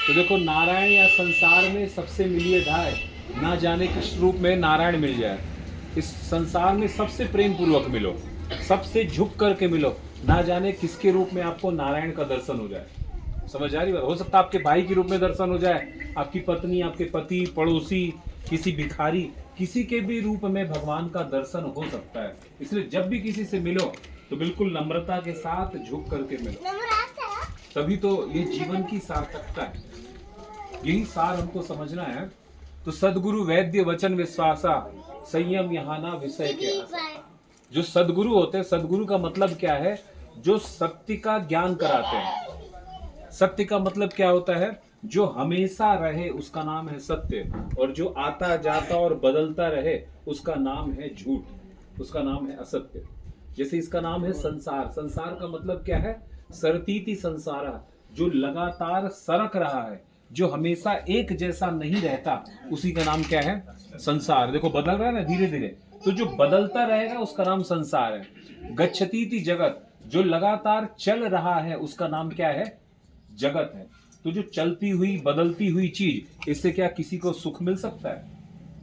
तो देखो, नारायण या संसार में सबसे मिलिए ढाई, ना जाने किस रूप में नारायण मिल जाए। इस संसार में सबसे प्रेम पूर्वक मिलो, सबसे झुक करके मिलो, ना जाने किसके रूप में आपको नारायण का दर्शन हो जाए। समझ आ रही बात? हो सकता है आपके भाई के रूप में दर्शन हो जाए, आपकी पत्नी, आपके पति, पड़ोसी, किसी भिखारी, किसी के भी रूप में भगवान का दर्शन हो सकता है। इसलिए जब भी किसी से मिलो तो बिल्कुल नम्रता के साथ झुक करके मिलो, तभी तो ये जीवन की सार्थकता है। यही सार हमको समझना है। तो सदगुरु वैद्य वचन विश्वासा, संयम यहाँ ना विषय के आसा। जो सदगुरु होते हैं, सदगुरु का मतलब क्या है? जो सत्य का ज्ञान कराते हैं। सत्य का मतलब क्या होता है? जो हमेशा रहे उसका नाम है सत्य, और जो आता जाता और बदलता रहे उसका नाम है झूठ, उसका नाम है असत्य। जैसे इसका नाम है संसार। संसार का मतलब क्या है? सरतीति संसारा, जो लगातार सरक रहा है, जो हमेशा एक जैसा नहीं रहता, उसी का नाम क्या है? संसार। देखो बदल रहा है ना धीरे धीरे, तो जो बदलता रहेगा उसका नाम संसार है। गच्छतीति जगत, जो लगातार चल रहा है उसका नाम क्या है? जगत है। तो जो चलती हुई बदलती हुई चीज, इससे क्या किसी को सुख मिल सकता है?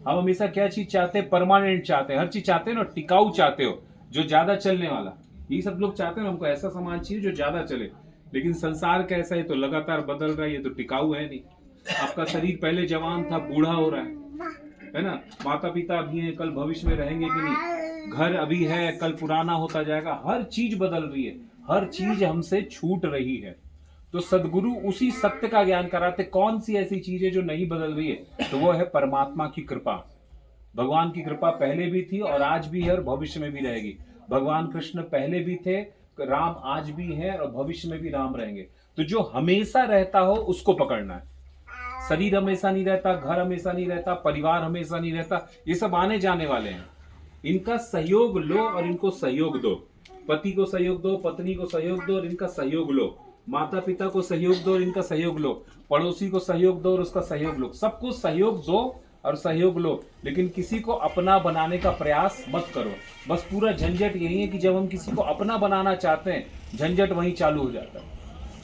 हम हमेशा क्या चीज चाहते हैं? परमानेंट चाहते हैं, हर चीज चाहते हैं ना, टिकाऊ चाहते हो, जो ज्यादा चलने वाला। ये सब लोग चाहते हैं, हमको ऐसा सामान चाहिए जो ज्यादा चले। लेकिन संसार कैसा है? तो लगातार बदल रहा है, ये तो टिकाऊ है नहीं। आपका शरीर पहले जवान था, बूढ़ा हो रहा है ना? माता पिता अभी हैं, कल भविष्य में रहेंगे कि नहीं? घर अभी है, कल पुराना होता जाएगा। हर चीज बदल रही है, हर चीज हमसे छूट रही है। तो सदगुरु उसी सत्य का ज्ञान कराते। कौन सी ऐसी चीज है जो नहीं बदल रही है? तो वो है परमात्मा की कृपा। भगवान की कृपा पहले भी थी और आज भी है और भविष्य में भी रहेगी। भगवान कृष्ण पहले भी थे, राम आज भी है और भविष्य में भी राम रहेंगे। तो जो हमेशा रहता हो उसको पकड़ना है। शरीर हमेशा नहीं रहता, घर हमेशा नहीं रहता, परिवार हमेशा नहीं रहता, ये सब आने जाने वाले हैं। इनका सहयोग लो और इनको सहयोग दो। पति को सहयोग दो, पत्नी को सहयोग दो और इनका सहयोग लो। माता पिता को सहयोग दो और इनका सहयोग लो। पड़ोसी को सहयोग दो और उसका सहयोग लो। सबको सहयोग दो और सहयोग लो, लेकिन किसी को अपना बनाने का प्रयास मत करो। बस पूरा झंझट यही है कि जब हम किसी को अपना बनाना चाहते हैं, झंझट वहीं चालू हो जाता है।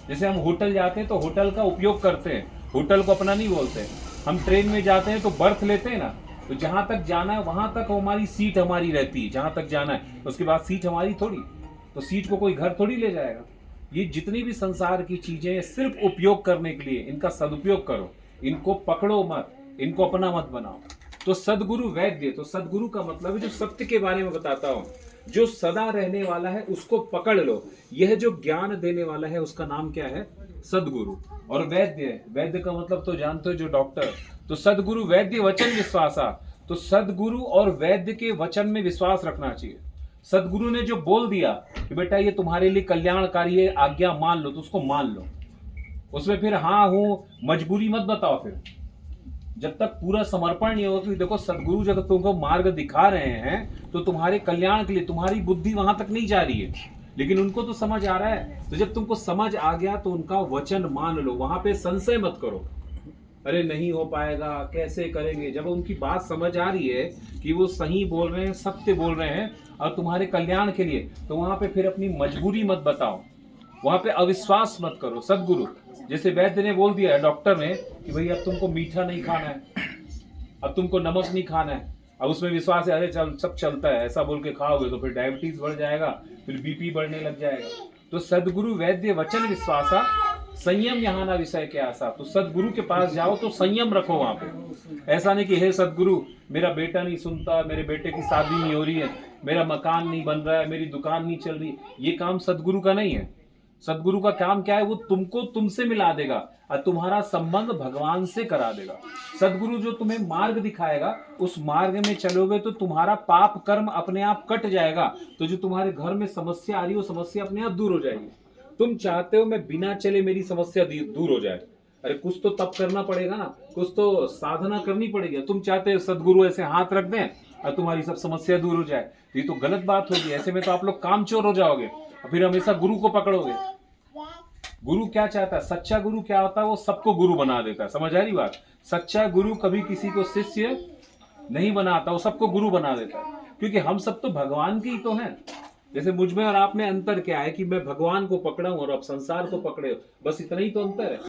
जैसे हम होटल जाते हैं तो होटल का उपयोग करते हैं, होटल को अपना नहीं बोलते। हम ट्रेन में जाते हैं तो बर्थ लेते हैं ना, तो जहां तक जाना है वहां तक हमारी सीट हमारी रहती है, जहां तक जाना है, उसके बाद सीट हमारी थोड़ी। तो सीट को कोई घर थोड़ी ले जाएगा। ये जितनी भी संसार की चीजें सिर्फ उपयोग करने के लिए, इनका सदुपयोग करो, इनको पकड़ो मत, इनको अपना मत बनाओ। तो सदगुरु वैद्य, तो सदगुरु का मतलब है जो सत्य के बारे में बताता हूं, जो सदा रहने वाला है उसको पकड़ लो। यह जो ज्ञान देने वाला है उसका नाम क्या है? सदगुरु। और वैद्य, वैद्य का मतलब तो जानते हो, जो डॉक्टर। तो सदगुरु वैद्य वचन विश्वासा, तो सदगुरु और वैद्य के वचन में विश्वास रखना चाहिए। सदगुरु ने जो बोल दिया कि बेटा ये तुम्हारे लिए कल्याणकारी है, आज्ञा मान लो, तो उसको मान लो। उसमें फिर हाँ हूं मजबूरी मत बताओ। फिर जब तक पूरा समर्पण नहीं होगा, कि देखो सदगुरु जब तुमको मार्ग दिखा रहे हैं तो तुम्हारे कल्याण के लिए, तुम्हारी बुद्धि वहां तक नहीं जा रही है, लेकिन उनको तो समझ आ रहा है। तो जब तुमको समझ आ गया तो उनका वचन मान लो, वहां पे संशय मत करो, अरे नहीं हो पाएगा, कैसे करेंगे। जब उनकी बात समझ आ रही है कि वो सही बोल रहे हैं, सत्य बोल रहे हैं और तुम्हारे कल्याण के लिए, तो वहां पे फिर अपनी मजबूरी मत बताओ, वहां पे अविश्वास मत करो। सदगुरु जैसे वैद्य ने बोल दिया है, डॉक्टर ने, कि भाई अब तुमको मीठा नहीं खाना है, अब तुमको नमक नहीं खाना है। अब उसमें विश्वास है, अरे चल सब चलता है, ऐसा बोल के खाओगे तो फिर डायबिटीज बढ़ जाएगा, फिर बीपी बढ़ने लग जाएगा। तो सदगुरु वैद्य वचन विश्वासा, संयम यहाँ ना विषय के आशा। तो सदगुरु के पास जाओ तो संयम रखो वहां पे। ऐसा नहीं कि हे सदगुरु मेरा बेटा नहीं सुनता, मेरे बेटे की शादी नहीं हो रही है, मेरा मकान नहीं बन रहा है, मेरी दुकान नहीं चल रही। ये काम सदगुरु का नहीं है। सदगुरु का काम क्या है? वो तुमको तुमसे मिला देगा और तुम्हारा संबंध भगवान से करा देगा। सदगुरु जो तुम्हें मार्ग दिखाएगा, उस मार्ग में चलोगे तो तुम्हारा पाप कर्म अपने आप कट जाएगा। तो जो तुम्हारे घर में समस्या आ रही है, वो समस्या अपने आप दूर हो जाएगी। तुम चाहते हो मैं बिना चले मेरी समस्या दूर हो जाए, अरे कुछ तो तप करना पड़ेगा ना, कुछ तो साधना करनी पड़ेगी। तुम चाहते हो सदगुरु ऐसे हाथ रख दें और तुम्हारी सब समस्या दूर हो जाए, तो ये तो गलत बात होगी। ऐसे में तो आप लोग कामचोर हो जाओगे और फिर हमेशा गुरु को पकड़ोगे। गुरु क्या चाहता है? सच्चा गुरु क्या होता है? वो सबको गुरु बना देता है। समझ आ रही बात? सच्चा गुरु कभी किसी को शिष्य नहीं बनाता, वो सबको गुरु बना देता है। क्योंकि हम सब तो भगवान के ही तो हैं। जैसे मुझ में और आप में अंतर क्या है कि मैं भगवान को पकड़ा हूं और आप संसार को पकड़े हो, बस इतना ही तो अंतर है।